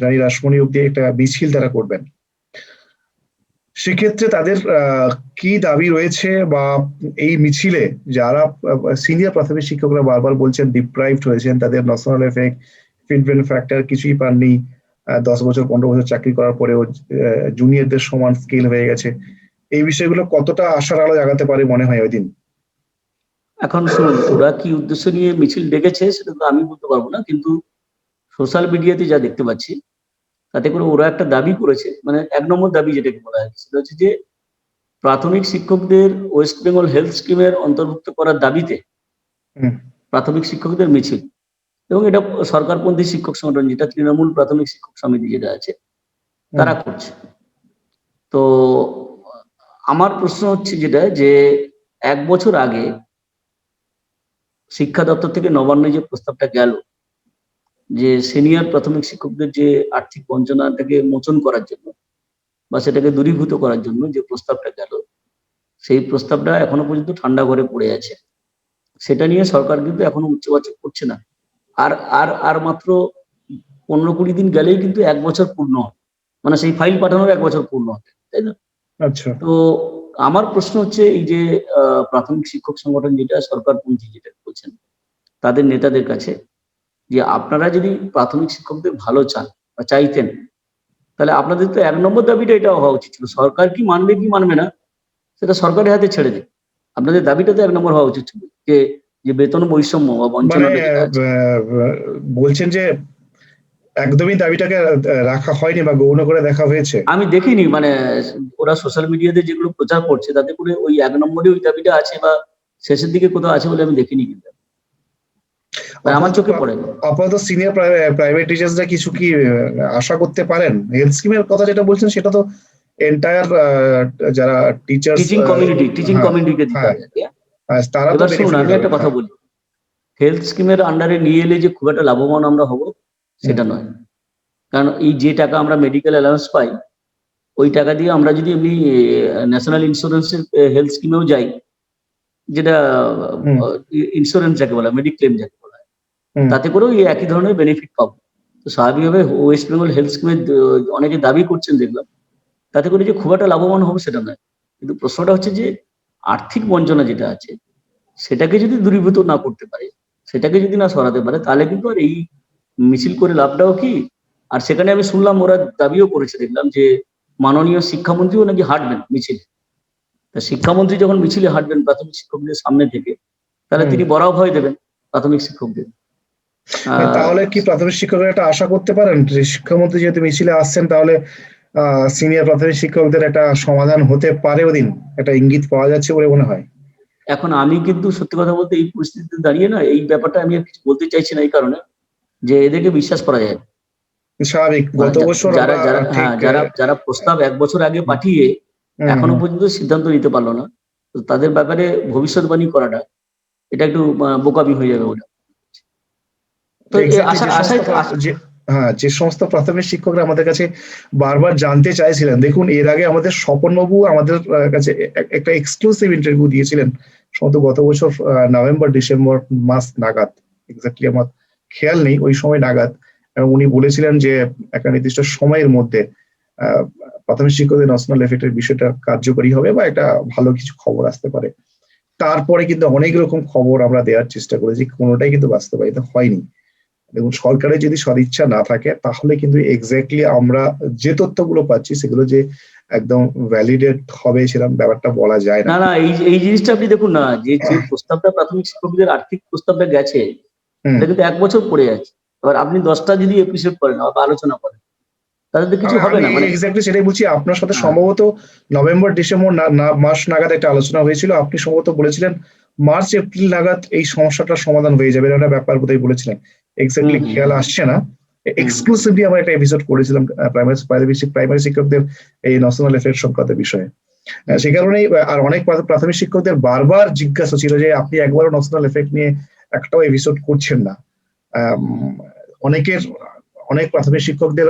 রানী রাসমণি অব্দি একটা মিছিল তারা করবেন। সেক্ষেত্রে তাদের কি দাবি রয়েছে, বা এই মিছিলে যারা সিনিয়র প্রাথমিক শিক্ষকরা বারবার বলছেন ডিপ্রাইভড হয়েছেন, তাদের ন্যাশনাল এফেক্ট, ফিডব্যাক ফ্যাক্টর কিছুই পাননি, 10 বছর 15 বছর চাকরি করার পরেও জুনিয়রদের সমান স্কেল হয়ে গেছে, এই বিষয়গুলো কতটা আশার আলো জাগাতে পারে মনে হয় ওই দিন?
এখন শুনুন, ওরা কি উদ্দেশ্য নিয়ে মিছিল ডেকেছে সেটা তো আমি বলতে পারবো না, কিন্তু সোশ্যাল মিডিয়াতে যা দেখতে পাচ্ছি তাতে করে ওরা একটা দাবি করেছে, মানে 1 নম্বর দাবি যেটাকে বলা হয় সেটা হচ্ছে যে প্রাথমিক শিক্ষকদের ওয়েস্ট বেঙ্গল হেলথ স্কিমের অন্তর্ভুক্ত করার দাবিতে প্রাথমিক শিক্ষকদের মিছিল, এবং এটা সরকারপন্থী শিক্ষক সংগঠন যেটা তৃণমূল প্রাথমিক শিক্ষক সমিতি যেটা আছে তারা করছে। তো আমার প্রশ্ন হচ্ছে যেটা যে 1 বছর আগে শিক্ষা দপ্তর থেকে নবান্নে যে প্রস্তাবটা গেল যে সিনিয়র প্রাথমিক শিক্ষকদের যে আর্থিক বঞ্চনাটাকে মোচন করার জন্য বা সেটাকে দূরীভূত করার জন্য যে প্রস্তাবটা গেল, সেই প্রস্তাবটা এখনো পর্যন্ত ঠান্ডা ঘরে পড়ে আছে। সেটা নিয়ে সরকার কিন্তু এখনো উচ্চবাচ্য করছে না। আর আর আর মাত্র 15-20 দিন গেলেই কিন্তু 1 বছর পূর্ণ হবে, মানে সেই ফাইল পাঠানোর 1 বছর পূর্ণ হবে, তাই না?
আচ্ছা।
তো আমার প্রশ্ন হচ্ছে এই যে প্রাথমিক শিক্ষক সংগঠন যেটা সরকারপন্থী যেটা বলছেন তাদের নেতাদের কাছে, যে আপনারা যদি প্রাথমিক শিক্ষকদের ভালো চান বা চাইতেন, তাহলে আপনাদের তো 1 নম্বর দাবিটা এটা হওয়া উচিত ছিল। সরকার কি মানবে কি মানবে না সেটা সরকারের হাতে ছেড়ে দিন। আপনাদের দাবিটা তো 1 নম্বর হওয়া উচিত ছিল, যে যে বেতন বৈষম্য বা
মানে
বঞ্চনাটা যেটা আছে।
বলছেন যে একদমই দাবিটাকে রাখা হয়নি বা গৌণ করে দেখা হয়েছে।
আমি দেখিনি, মানে ওরা সোশ্যাল মিডিয়াতে যেগুলো প্রচার করছে তাতে করে ওই 1 নম্বরে ওই দাবিটা আছে বা শেষের দিকে কোথাও আছে বলে আমি দেখিনি, কিন্তু মানে আমার চোখে পড়েনি।
আপাতত সিনিয়র প্রাইভেট টিচার্সরা কিছু কি আশা করতে পারেন? হেলথ স্কিমের কথা যেটা বলছেন সেটা তো এন্টায়ার যারা টিচার্স,
টিচিং কমিউনিটিকে দিতে
হ্যাঁ,
হবে আর কি, হ্যাঁ?
তারা তো
এবার শুনুন,
বেনিফিট
আমি একটা কথা বলি, হেলথ স্কিমের আন্ডারে নিয়ে এলে যে খুব একটা লাভবান আমরা হব সেটা নয়। কারণ এই যে টাকা আমরা মেডিকেল অ্যালাউন্স পাই, ওই টাকা দিয়ে আমরা যদি এমনি ন্যাশনাল ইন্স্যুরেন্সের হেলথ স্কিমেও যাই, যেটা ইন্স্যুরেন্স যাকে বলা, মেডিক্লেম যাকে বলা হয়, তাতে করেও এই একই ধরনের বেনিফিট পাবো। তো স্বাভাবিকভাবে ওয়েস্ট বেঙ্গল হেলথ স্কিমের অনেকে দাবি করছেন দেখলাম, তাতে করে যে খুব একটা লাভবান হবে সেটা নয়। কিন্তু প্রশ্নটা হচ্ছে যে আর্থিক বঞ্চনা যেটা আছে সেটাকে যদি দূরীভূত না করতে পারে, সেটাকে যদি না সরাতে পারে, তাহলে কিন্তু আর এই মিছিল করে লাভটাও কি। আর সেখানে আমি শুনলাম ওরা দাবিও করেছে, দেখলাম যে মাননীয় শিক্ষামন্ত্রীও নাকি হাঁটবেন মিছিলে। তা শিক্ষামন্ত্রী যখন মিছিলে হাঁটবেন প্রাথমিক শিক্ষকদের সামনে থেকে, তাহলে তিনি বড় ভয় দেবেন প্রাথমিক শিক্ষকদের।
তাহলে কি প্রাথমিক শিক্ষকরা একটা আশা করতে পারেন যে শিক্ষামন্ত্রী যেহেতু মিছিলে আসছেন, তাহলে সিনিয়র প্রাথমিক শিক্ষকদের একটা সমাধান হতে পারে ওদিন, একটা ইঙ্গিত পাওয়া যাচ্ছে বলে মনে হয়?
এখন আমি কিন্তু সত্যি কথা বলতে এই পরিস্থিতিতে দাঁড়িয়ে না এই ব্যাপারটা আমি আর কিছু বলতে চাইছি না, এই কারণে যে এদেরকে বিশ্বাস করা যায় না।
স্বাভাবিক, গত বছর
যারা যারা হ্যাঁ যারা যারা প্রস্তাব 1 বছর আগে পাঠিয়ে এখনো পর্যন্ত সিদ্ধান্ত নিতে পারলো না, তো তাদের ব্যাপারে ভবিষ্যৎবাণী করাটা এটা একটু বোকামি হয়ে যাবে বলে। তো
যে সমস্ত প্রাথমিক শিক্ষকরা আমাদের কাছে বারবার জানতে চাইছিলেন, দেখুন এর আগে আমাদের স্বপনবাবু আমাদের কাছে একটা এক্সক্লুসিভ ইন্টারভিউ দিয়েছিলেন, সম্ভবত গত বছর নভেম্বর ডিসেম্বর মাস নাগাদ, এক্স্যাক্টলি আমার খেয়াল নেই, ওই সময় নাগাদ। এবং উনি বলেছিলেন যে একটা নির্দিষ্ট সময়ের মধ্যে প্রাথমিক শিক্ষকদের ন্যাশনাল এফেক্টের বিষয়টা কার্যকরী হবে বা একটা ভালো কিছু খবর আসতে পারে। তারপরে কিন্তু অনেক রকম খবর আমরা দেওয়ার চেষ্টা করেছি, কোনোটাই কিন্তু বাস্তবায়িত হয়নি। দেখুন, সরকারের যদি সদিচ্ছা না থাকে তাহলে কিন্তু এক্স্যাক্টলি আমরা যে তথ্যগুলো পাচ্ছি সেগুলো যে একদম ভ্যালিডেট হবে সেরকম ব্যাপারটা বলা যায় না।
না, এই জিনিসটা আপনি দেখুন না, যে প্রস্তাবটা প্রাথমিক শিক্ষকদের আর্থিক প্রস্তাবটা গেছে, এটা কিন্তু 1 বছর পড়ে আছে। এবার আপনি 10টা যদি এপিসোড করেন বা আলোচনা করেন, তাহলে তো কিছু হবে না। মানে
এক্স্যাক্টলি সেটাই বলছি, আপনার সাথে সম্ভবত নভেম্বর ডিসেম্বর মাস নাগাদ একটা আলোচনা হয়েছিল, আপনি সম্ভবত বলেছিলেন মার্চ এপ্রিল নাগাদ এই সমস্যাটার সমাধান হয়ে যাবে, একটা ব্যাপার বোধহয় বলেছিলেন, এক্স্যাক্টলি খেয়াল আসছে না। এক্সক্লুসিভলি আমরা একটা এপিসোড করেছিলাম প্রাইমারি শিক্ষকদের এই ন্যাশনাল এফেক্ট সংক্রান্ত বিষয়ে। সে কারণেই আর অনেক প্রাথমিক শিক্ষকদের বারবার জিজ্ঞাসা ছিল যে আপনি একবারও ন্যাশনাল এফেক্ট নিয়ে একটাও এপিসোড করছেন না। অনেক প্রাথমিক শিক্ষকদের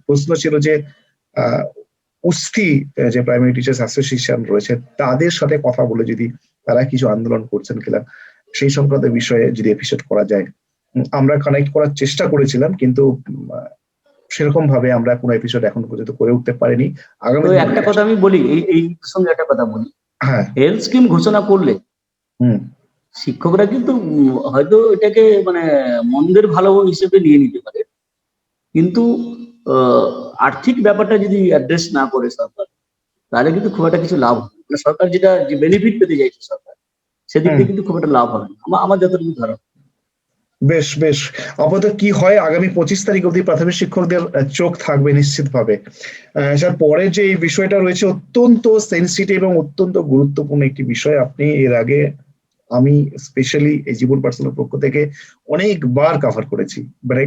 প্রশ্ন ছিল যে উস্থি যে প্রাইমারি টিচার্স অ্যাসোসিয়েশন রয়েছে তাদের সাথে কথা বলে যদি তারা কিছু আন্দোলন করছেন কিনা সেই সংক্রান্ত বিষয়ে যদি এপিসোড করা যায়, আমরা কানেক্ট করার চেষ্টা করেছিলাম, কিন্তু সেরকম ভাবে আমরা কোনো এপিসোড এখন পর্যন্ত করে উঠতে পারিনি।
আগামী একটা কথা আমি বলি, এই প্রসঙ্গে একটা কথা বলি,
হ্যাঁ,
হেলথ স্কিম ঘোষণা করলে শিক্ষকরা কিন্তু হয়তো এটাকে মানে মন্দের ভালো হিসেবে নিয়ে নিতে পারে, কিন্তু আর্থিক ব্যাপারটা যদি অ্যাড্রেস না করে সরকার, তাহলে কিন্তু খুব একটা কিছু লাভ হবে না। সরকার যেটা যে বেনিফিট পেতে চাইছে সরকার, সেদিক দিয়ে কিন্তু খুব একটা লাভ হবে না আমার যতটুকু ধারণা।
বেশ বেশ, আপাতত কি হয় আগামী 25 তারিখ অবধি প্রাথমিক শিক্ষকদের চোখ থাকবে নিশ্চিত ভাবে। পরে যে এই বিষয়টা রয়েছে অত্যন্ত সেন্সিটিভ এবং অত্যন্ত গুরুত্বপূর্ণ একটি বিষয়, আপনি এর আগে আমি স্পেশালি এই জীবন পার্সোনাল পক্ষ থেকে অনেকবার কভার করেছি। মানে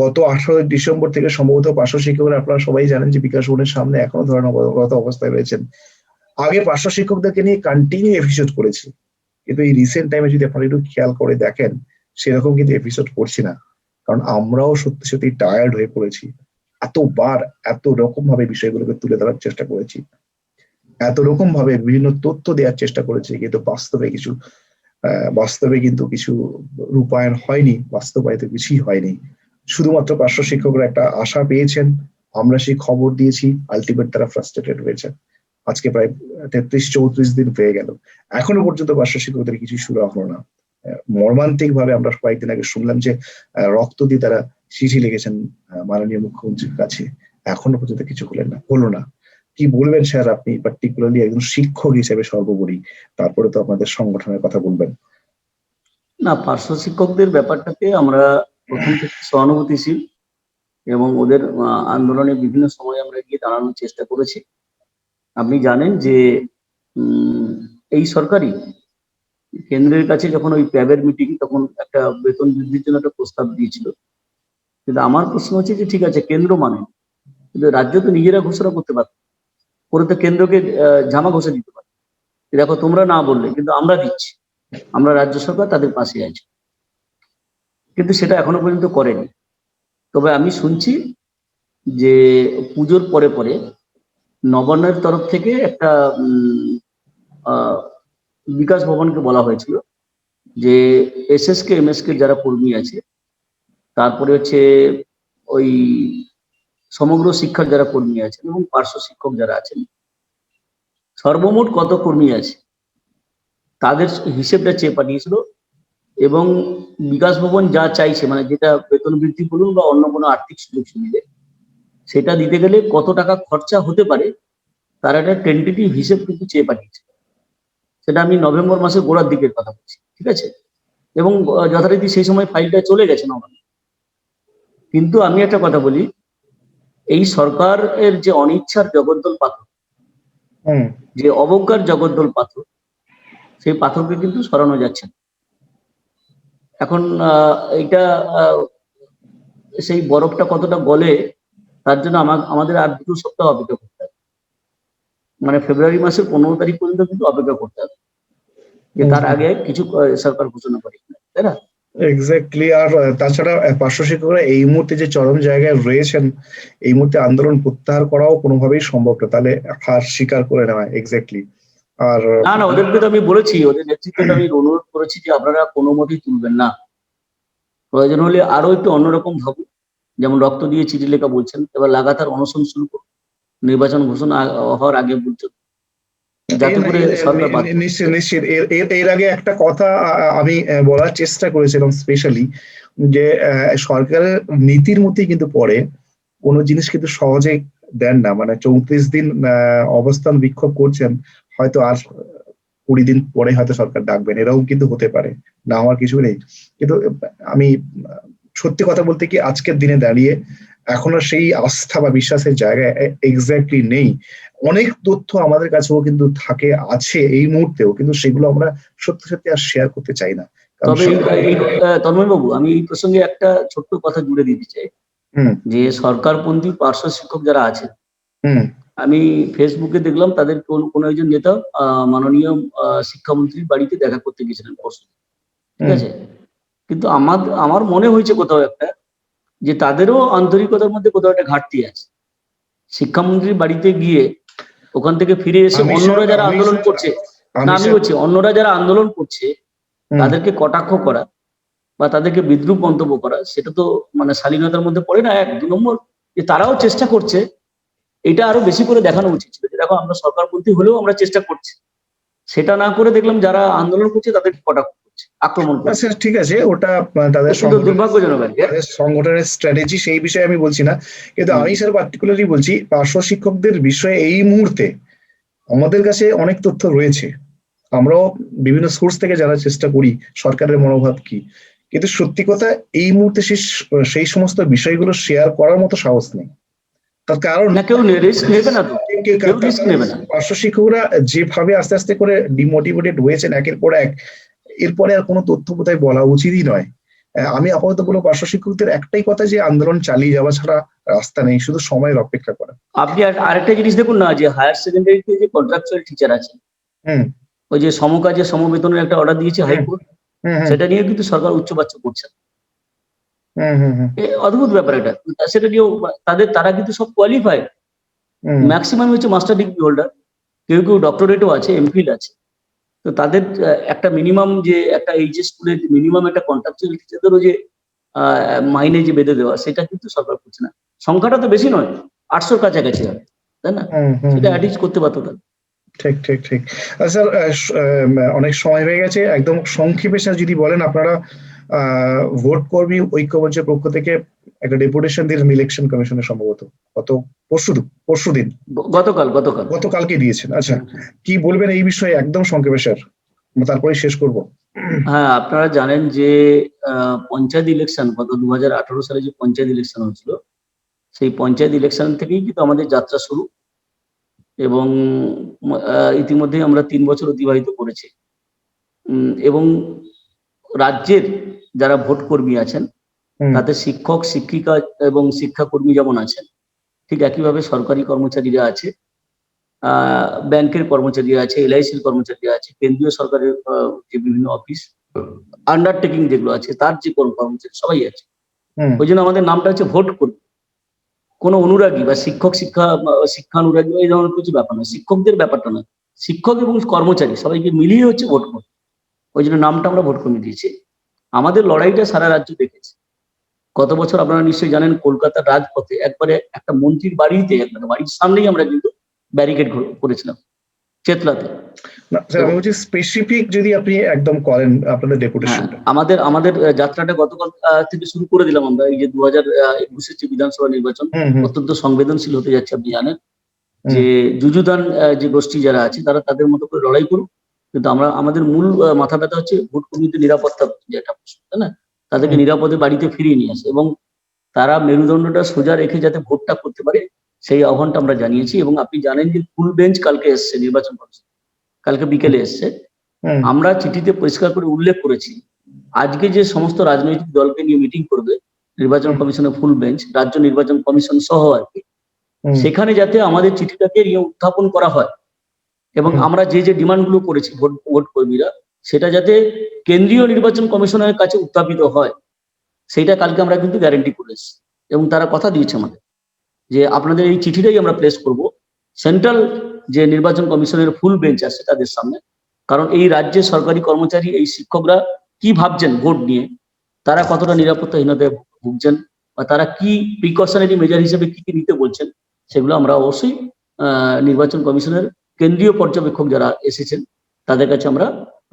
গত 18 ডিসেম্বর থেকে সম্ভবত পার্শ্ব শিক্ষকরা, আপনারা সবাই জানেন যে বিকাশ ভবনের সামনে এখনো ধর্ণারত অবস্থায় রয়েছেন। আগে পার্শ্ব শিক্ষকদেরকে নিয়ে কন্টিনিউ এপিসোড করেছি, কিন্তু এই রিসেন্ট টাইমে যদি আপনারা একটু খেয়াল করে দেখেন সেরকম কিন্তু এপিসোড করছি না, কারণ আমরাও সত্যি সত্যি টায়ার্ড হয়ে পড়েছি। এতবার এত রকম ভাবে বিষয়গুলোকে তুলে ধরার চেষ্টা করেছি, এত রকম ভাবে বিভিন্ন তথ্য দেওয়ার চেষ্টা করেছি, কিন্তু বাস্তবে কিন্তু কিছু রূপায়ণ হয়নি, বাস্তবায়িত কিছুই হয়নি। শুধুমাত্র পার্শ্ব শিক্ষকরা একটা আশা পেয়েছেন, আমরা সেই খবর দিয়েছি, আলটিমেট তারা ফ্রাস্ট্রেটেড হয়েছে। আজকে প্রায় 33-34 দিন হয়ে গেল, এখনো পর্যন্ত পার্শ্ব শিক্ষকদের কিছু শুরু হলো না। মর্মান্তিক ভাবে আমরা কয়েকদিন আগে শুনলাম যে রক্ত দিয়ে তারা চিঠি লিখেছেন মাননীয় মুখ্যমন্ত্রীর কাছে, এখনো পর্যন্ত কিছু হলো না। কি বলবেন স্যার আপনি, পার্টিকুলারলি একজন শিক্ষক হিসেবে সর্বোপরি, তারপরে তো আপনাদের সংগঠনের কথা বলবেন।
না, পার্শ্ব শিক্ষকদের ব্যাপারটাতে আমরা প্রথম থেকে সহানুভূতিশীল এবং ওদের আন্দোলনে বিভিন্ন সময় আমরা গিয়ে দাঁড়ানোর চেষ্টা করেছি। আপনি জানেন যে এই সরকারই কেন্দ্রের কাছে যখন ওই প্যাবের মিটিং, তখন একটা বেতন বৃদ্ধির জন্য একটা প্রস্তাব দিয়েছিল। কিন্তু আমার প্রশ্ন হচ্ছে যে ঠিক আছে, কেন্দ্র মানে, কিন্তু রাজ্য তো নিজেরা ঘোষণা করতে পারে, করে তো কেন্দ্রকে জামা ঘষে দিতে পারে, দেখো তোমরা না বললে কিন্তু আমরা দিচ্ছি, আমরা রাজ্য সরকার তাদের পাশে আছি। কিন্তু সেটা এখনো পর্যন্ত করেনি। তবে আমি শুনছি যে পুজোর পরে পরে নবান্নের তরফ থেকে একটা বিকাশ ভবনকে বলা হয়েছিল যে এসএসকে এমএসকে যারা কর্মী আছে, তারপরে হচ্ছে ওই সমগ্র শিক্ষার যারা কর্মী আছেন এবং পার্শ্ব শিক্ষক যারা আছেন, সর্বমোট কত কর্মী আছে তাদের হিসেবটা চেয়ে পাঠিয়েছিল। এবং বিকাশ ভবন যা চাইছে, মানে যেটা বেতন বৃদ্ধি বলুন বা অন্য কোনো আর্থিক সুযোগ সুবিধে, সেটা দিতে গেলে কত টাকা খরচা হতে পারে তার একটা টেন্টেটিভ হিসেব কিন্তু চেয়ে পাঠিয়েছে। সেটা আমি নভেম্বর মাসের গোড়ার দিকের কথা বলছি, ঠিক আছে? এবং যথারীতি সেই সময় ফাইলটা চলে গেছে নবান্ন। কিন্তু আমি একটা কথা বলি, এই সরকারের যে অনিচ্ছার জগদ্দল পাথর, যে অবজ্ঞার জগদ্দল পাথর, সেই পাথরকে কিন্তু সরানো যাচ্ছে না। এখন এইটা সেই বরফটা কতটা গলে তার জন্য আমাদের আর 2 সপ্তাহ অপেক্ষা করতে হবে। মানে ফেব্রুয়ারি মাসের 15 তারিখ পর্যন্ত কিন্তু অপেক্ষা করতে হবে, যে তার আগে কিছু সরকার ঘোষণা করে, তাই না?
এক্স্যাক্টলি। আর তাছাড়া পার্শ্ব শিক্ষকরা এই মুহূর্তে যে চরম জায়গায় রয়েছেন, এই মুহূর্তে আন্দোলন প্রত্যাহার করাও কোনোভাবেই সম্ভব না, তাহলে হার স্বীকার করে নেওয়া। এক্স্যাক্টলি। আর
না, ওদেরকে তো আমি বলেছি, ওদের নেতৃত্বকে আমি অনুরোধ করেছি যে আপনারা কোনো মতেই তুলবেন না, প্রয়োজন হলে আরো একটু অন্যরকম ভাবুন, যেমন রক্ত দিয়ে চিঠি লেখা বলছেন, এবার লাগাতার অনশন শুরু করুন নির্বাচন ঘোষণা হওয়ার আগে পর্যন্ত, যাতে করে সরকার
নিশ্চিত নিশ্চিত এর আগে একটা কথা আমি বলার চেষ্টা করেছিলাম স্পেশালি, যে সরকারের নীতির মধ্যেই কিন্তু পড়ে কোনো জিনিস কিন্তু সহজে দেন না। মানে 34 দিন অবস্থান বিক্ষোভ করছেন, হয়তো আর 20 দিন পরে হয়তো সরকার ডাকবেন, এরকম কিন্তু হতে পারে, না হওয়ার কিছু নেই। কিন্তু আমি সত্যি কথা বলতে কি, আজকের দিনে দাঁড়িয়ে এখনো সেই আস্থা বা বিশ্বাসের জায়গায় এক্স্যাক্টলি নেই। অনেক তথ্য আমাদের কাছেও কিন্তু আছে এই মুহূর্তেও, কিন্তু সেগুলো আমরা সত্যি সত্যি আর শেয়ার করতে চাই না।
তবে তন্ময় বাবু, আমি এই প্রসঙ্গে একটা ছোট্ট কথা জুড়ে দিতে চাই, যে সরকারপন্থী পার্শ্ব শিক্ষক যারা আছে, আমি ফেসবুকে দেখলাম তাদের কোন একজন নেতা মাননীয় শিক্ষামন্ত্রীর বাড়িতে দেখা করতে গেছিলেন পরশু, ঠিক আছে? কিন্তু আমার মনে হয়েছে কোথাও একটা, যে তাদেরও আন্তরিকতার মধ্যে কোথাও একটা ঘাটতি আছে। শিক্ষামন্ত্রীর বাড়িতে গিয়ে ওখান থেকে ফিরে এসে অন্যরা যারা আন্দোলন করছে, না আমি বলছি অন্যরা যারা আন্দোলন করছে তাদেরকে কটাক্ষ করা বা তাদেরকে বিদ্রুপ মন্তব্য করা, সেটা তো মানে শালীনতার মধ্যে পড়ে না। 1, 2 নম্বর, যে তারাও চেষ্টা করছে, এটা আরো বেশি করে দেখানো উচিত ছিল, যে দেখো আমরা সরকারপন্থী হলেও আমরা চেষ্টা করছি। সেটা না করে দেখলাম যারা আন্দোলন করছে তাদেরকে কটাক্ষ করছে, আক্রমণ করছে।
ঠিক আছে, ওটা তাদের
দুর্ভাগ্যজনক আর কি,
সংগঠনের স্ট্র্যাটেজি, সেই বিষয়ে আমি বলছি না। কিন্তু আমি স্যার পার্টিকুলারলি বলছি, পার্শ্ব শিক্ষকদের বিষয়ে এই মুহূর্তে আমাদের কাছে অনেক তথ্য রয়েছে, আমরাও বিভিন্ন সোর্স থেকে জানার চেষ্টা করি সরকারের মনোভাব কি, কিন্তু সত্যি কথা এই মুহূর্তে সেই সমস্ত বিষয়গুলো শেয়ার করার মতো সাহস নেই। তার কারণ পার্শ্ব শিক্ষকরা যেভাবে আস্তে আস্তে করে ডিমোটিভেটেড হয়েছেন একের পর এক, এরপরে আর কোনো তথ্য বোধহয় বলা উচিতই নয়। আমি আপাতত বলবো পার্শ্ব শিক্ষকদের একটাই কথা, যে আন্দোলন চালিয়ে যাওয়া ছাড়া রাস্তা নেই, শুধু সময়ের অপেক্ষা করা।
আপনি আরেকটা জিনিস দেখুন না, যে হায়ার সেকেন্ডারিতে যে কন্ট্রাকচুয়াল টিচার আছে, ওই যে সমকাজে সমবেতনের একটা অর্ডার দিয়েছে হাইকোর্ট, সেটা নিয়ে কিন্তু সরকার উচ্চবাচ্য করছে। অদ্ভুত ব্যাপার এটা। সেটা নিয়েও তারা কিন্তু সব কোয়ালিফাইড, ম্যাক্সিমাম হচ্ছে মাস্টার ডিগ্রি হোল্ডার, কেউ কেউ ডক্টরেটও আছে, এমফিল আছে। তো তাদের একটা মিনিমাম, যে একটা এইচএস স্কুলের মিনিমাম একটা কন্ট্রাকচুয়াল টিচারদেরও যে মাইনে যে বেঁধে দেওয়া, সেটা কিন্তু সরকার করছে না। সংখ্যাটা তো বেশি নয়, 800-র কাছাকাছি হবে, তাই না? সেটা অ্যাডিজ করতে পারতো।
ঠিক ঠিক ঠিক। স্যার অনেক সময় হয়ে গেছে, একদম সংক্ষেপে স্যার যদি বলেন, আপনারা ভোট কর্মী ঐক্যমঞ্চের পক্ষ থেকে একটা ডেপুটেশন দিলেন ইলেকশন কমিশনের সম্ভবত গত পরশুদিন,
গতকাল গতকাল
গতকালকে দিয়েছেন। আচ্ছা, কি বলবেন এই বিষয়ে একদম সংক্ষেপে স্যার, তারপরে শেষ করব।
হ্যাঁ, আপনারা জানেন যে পঞ্চায়েত ইলেকশন গত 2018 সালে যে পঞ্চায়েত ইলেকশন হয়েছিল, সেই পঞ্চায়েত ইলেকশন থেকেই কিন্তু আমাদের যাত্রা শুরু, এবং ইতিমধ্যে আমরা 3 বছর অতিবাহিত করেছি। এবং রাজ্যের যারা ভোট কর্মী আছেন, তাতে শিক্ষক, শিক্ষিকা এবং শিক্ষাকর্মী যেমন আছেন, ঠিক একইভাবে সরকারি কর্মচারীরা আছে, ব্যাংকের কর্মচারীরা আছে, এলআইসির কর্মচারীরা আছে, কেন্দ্রীয় সরকারের যে বিভিন্ন অফিস আন্ডারটেকিং যেগুলো আছে তার যে কর্মচারী সবাই আছে। ওই জন্য আমাদের নামটা হচ্ছে ভোট কর্মী। কোনো অনুরাগী বা শিক্ষানুরাগী এই ধরনের কিছু ব্যাপার না, শিক্ষকদের ব্যাপারটা না, শিক্ষক এবং কর্মচারী সবাইকে মিলিয়ে হচ্ছে ভোট কর্মী। ওই জন্য নামটা আমরা ভোট কর্মী দিয়েছি। আমাদের লড়াইটা সারা রাজ্য দেখেছে। গত বছর আপনারা নিশ্চয়ই জানেন, কলকাতার রাজপথে একবারে একটা মন্ত্রীর বাড়িতে, একটা বাড়ির সামনেই আমরা কিন্তু ব্যারিকেড করেছিলাম, চেতলাতে।
না স্যার, আমি বলছি স্পেসিফিক যদি আপনি একদম করেন আপনাদের ডেপুটেশনটা।
আমাদের যাত্রাটা গতকাল থেকে শুরু করে দিলাম আমরা। এই যে 2021-এর যে বিধানসভা নির্বাচন অত্যন্ত সংবেদনশীল হতে যাচ্ছে, আপনি জানেন যে যুযুদান যে গোষ্ঠী যারা আছে তারা তাদের মতো করে লড়াই করুক, কিন্তু আমাদের মূল মাথা ব্যথা হচ্ছে ভোট কর্মীদের নিরাপত্তা, যেটা তাই না, তাদেরকে নিরাপদে বাড়িতে ফিরিয়ে নিয়ে আসে এবং তারা মেরুদণ্ডটা সোজা রেখে যাতে ভোটটা করতে পারে, সেই আহ্বানটা আমরা জানিয়েছি। এবং আপনি জানেন যে ফুল বেঞ্চ কালকে এসছে নির্বাচন কমিশন, কালকে বিকেলে এসছে। আমরা চিঠিতে পরিষ্কার করে উল্লেখ করেছি, আজকে যে সমস্ত রাজনৈতিক দলকে নিয়ে মিটিং করবে নির্বাচন কমিশনের ফুল বেঞ্চ, রাজ্য নির্বাচন কমিশন সহ আর কি, সেখানে যাতে আমাদের চিঠিটাকে নিয়ে উত্থাপন করা হয় এবং আমরা যে যে ডিমান্ড গুলো করেছি ভোট কর্মীরা, সেটা যাতে কেন্দ্রীয় নির্বাচন কমিশনের কাছে উত্থাপিত হয়, সেইটা কালকে আমরা কিন্তু গ্যারান্টি করেছি। এবং তারা কথা দিয়েছে আমাদের যে আপনাদের এই চিঠিটাই আমরা প্লেস করব সেন্ট্রাল যে নির্বাচন কমিশনের ফুল বেঞ্চ আছে তাদের সামনে। কারণ এই রাজ্যের সরকারি কর্মচারী, এই শিক্ষকরা কি ভাবছেন ভোট নিয়ে, তারা কতটা নিরাপত্তাহীনতায় ভুগছেন, বা তারা কি প্রিকশনারি মেজার হিসেবে কি কি নিতে বলছেন, সেগুলো আমরা অবশ্যই নির্বাচন কমিশনের কেন্দ্রীয় পর্যবেক্ষক যারা এসেছেন তাদের কাছে আমরা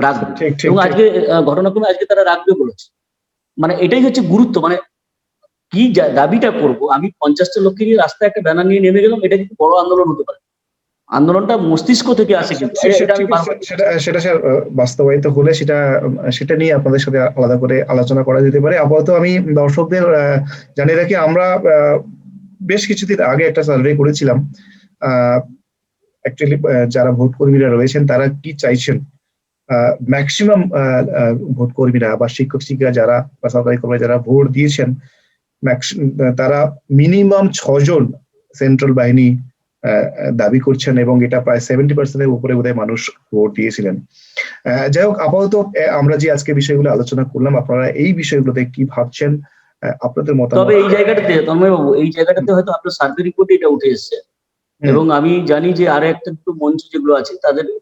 রাখবো। এবং আজকে ঘটনাক্রমে আজকে তারা রাখবে বলেছে। মানে এটাই হচ্ছে গুরুত্ব। মানে কি দাবিটা করব, আমি 50টা লোককে নিয়ে রাস্তায় একটা ব্যানার নিয়ে নেমে গেলাম, এটা কিন্তু বড় আন্দোলন হতে পারে। আন্দোলনটা মস্তিষ্ক থেকে আসে, কিন্তু
সেটা স্যার বাস্তবায়িত হলে সেটা নিয়ে আপনাদের সাথে আলাদা করে আলোচনা করা যেতে পারে। আপাতত আমি দর্শকদের জানিয়ে রাখি, আমরা বেশ কিছুদিন আগে একটা সার্ভে করেছিলাম অ্যাকচুয়ালি যারা ভোট কর্মীরা রয়েছেন তারা কি চাইছেন। ম্যাক্সিমাম ভোট কর্মীরা বা শিক্ষক শিক্ষিকা যারা বা সরকারি কর্মী যারা ভোট দিয়েছেন, তারা মিনিমাম 6 জন সেন্ট্রাল বাহিনী দাবি করছেন, এবং এটা প্রায় 70% উপরে বোধহয় মানুষ ভোট দিয়েছিলেন। যাই হোক, আপাতত আমরা যে আজকে বিষয়গুলো আলোচনা করলাম, আপনারা এই বিষয়গুলোতে কি ভাবছেন, আপনাদের মতামত।
তবে এই জায়গাটাতে হয়তো আপনার সার্ভে রিপোর্টে এটা উঠে এসেছে, এবং আমি জানি যে আরো একটা দুটো মঞ্চ যেগুলো আছে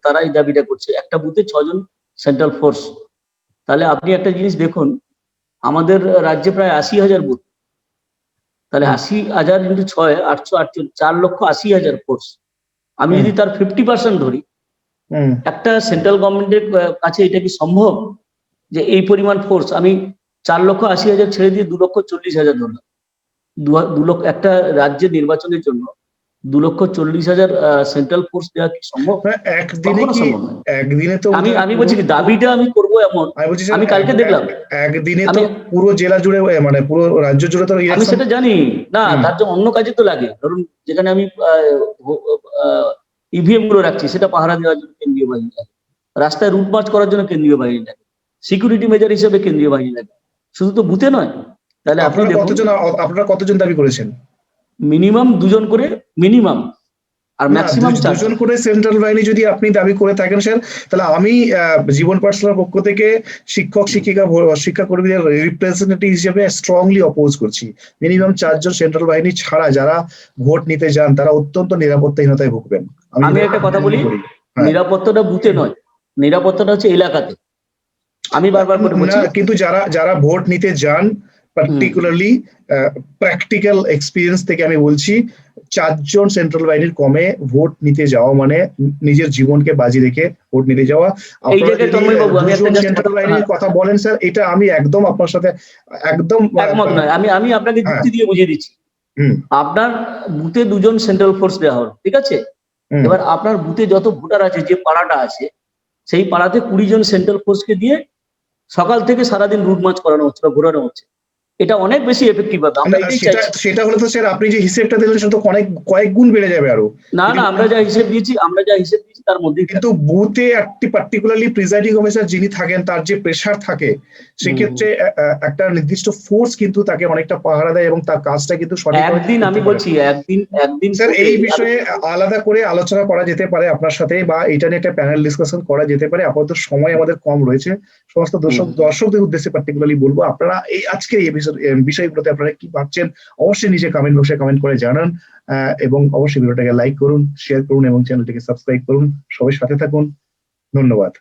তারা এই দাবিটা করছে, একটা বুথে 6 জন সেন্ট্রাল ফোর্স। তাহলে আপনি একটা জিনিস দেখুন, আমাদের রাজ্যে প্রায় 80,000 বুথ, তাহলে 80,000 × 6 848, 4,80,000 ফোর্স। আমি যদি তার 50% ধরি, একটা সেন্ট্রাল গভর্নমেন্টের কাছে এটা কি সম্ভব যে এই পরিমাণ ফোর্স? আমি 4,80,000 ছেড়ে দিয়ে 2,40,000 ধরলাম। 2 লক্ষ একটা রাজ্যের নির্বাচনের জন্য 2,40,000 সেন্ট্রাল ফোর্স দেওয়া কি সম্ভব?
একদিনে তো
আমি বলছি কি দাবিটা আমি করবো এমন, আমি কালকে দেখলাম
একদিনে তো পুরো জেলা জুড়ে, মানে পুরো রাজ্য জুড়ে তো
আমি সেটা জানি না, তার জন্য অন্য কাজে তো লাগে। ধরুন যেখানে আমি ইভিএম গুলো রাখছি সেটা পাহারা দেওয়ার জন্য কেন্দ্রীয় বাহিনী লাগে, রাস্তায় রুট মার্চ করার জন্য কেন্দ্রীয় বাহিনী লাগে, সিকিউরিটি মেজার হিসেবে কেন্দ্রীয় বাহিনী লাগে, শুধু তো বুথে নয়। তাহলে
আপনারা কতজন দাবি করেছেন?
মিনিমাম 2 জন করে, মিনিমাম, আর ম্যাক্সিমাম 4
জন করে সেন্ট্রাল বাহিনী যদি আপনি দাবি করে থাকেন স্যার, তাহলে আমি জীবন পাঠশালার পক্ষ থেকে শিক্ষক শিক্ষাকর্মীদের রিপ্রেজেন্টেটিভ হিসেবে স্ট্রংলি অপোজ করছি। মিনিমাম 4 জন সেন্ট্রাল বাহিনী ছাড়া যারা ভোট নিতে যান তারা অত্যন্ত নিরাপত্তাহীনতায় ভুগবেন।
আমি একটা কথা বলি, নিরাপত্তাটা বুথে নয়, নিরাপত্তাটা হচ্ছে এলাকাতে। আমি বারবার করে বলছি,
কিন্তু যারা ভোট নিতে যান, পার্টিকুলারলি প্র্যাকটিক্যাল এক্সপিরিয়েন্স থেকে আমি বলছি, 4 জন সেন্ট্রাল বাহিনীর কমে ভোট নিতে যাওয়া মানে নিজের জীবনকে বাজি রেখে ভোট নিতে যাওয়া।
এই জায়গায় তন্ময়বাবু আমি একটা just
সেন্ট্রাল বাহিনীর কথা বলেন স্যার, এটা আমি একদম আপনার সাথে একদম
একমত নয়, আমি আপনাকে
হ্যাঁ।
যুক্তি দিয়ে বুঝিয়ে দিচ্ছি।
হুম,
আপনার বুথে 2জন সেন্ট্রাল ফোর্স দেওয়া হলো, ঠিক আছে?
হুম।
এবার আপনার বুথে যত ভোটার আছে, যে পাড়াটা আছে, সেই পাড়াতে 20 জন সেন্ট্রাল ফোর্সকে দিয়ে সকাল থেকে সারাদিন রুট মার্চ করানো হচ্ছে বা ঘোরানো হচ্ছে। এটা অনেক বেশি এফেক্টিভ হবে, আমরা এটাই
সেটা
চাইছি।
সেটা হলে তো স্যার আপনি যে হিসেবটা দিলেন সেটা তো কয়েক গুণ বেড়ে যাবে আরো।
না আমরা যা হিসেব দিয়েছি তার মধ্যেই
কিন্তু বুথে একটি পার্টিকুলারলি প্রিজাইডিং অফিসার যিনি থাকেন তার যে প্রেসার থাকে, সেক্ষেত্রে একটা নির্দিষ্ট ফোর্স কিন্তু তাকে অনেকটা পাহারা দেয় এবং তার কাজটা কিন্তু সঠিক।
একদিন আমি বলছি একদিন
স্যার এই বিষয়ে আলাদা করে আলোচনা করা যেতে পারে আপনার সাথে, বা এটা নিয়ে একটা প্যানেল ডিসকাশন করা যেতে পারে। আপাতত সময় আমাদের কম রয়েছে। সমস্ত দর্শকদের উদ্দেশ্যে পার্টিকুলারলি বলবো, আপনারা এই আজকের এই বিষয়গুলোতে আপনারা কি ভাবছেন অবশ্যই নিচে কমেন্ট বক্সে কমেন্ট করে জানান, এবং অবশ্যই ভিডিওটাকে লাইক করুন, শেয়ার করুন এবং চ্যানেলটিকে সাবস্ক্রাইব করুন। সবাই সাথে থাকুন, ধন্যবাদ।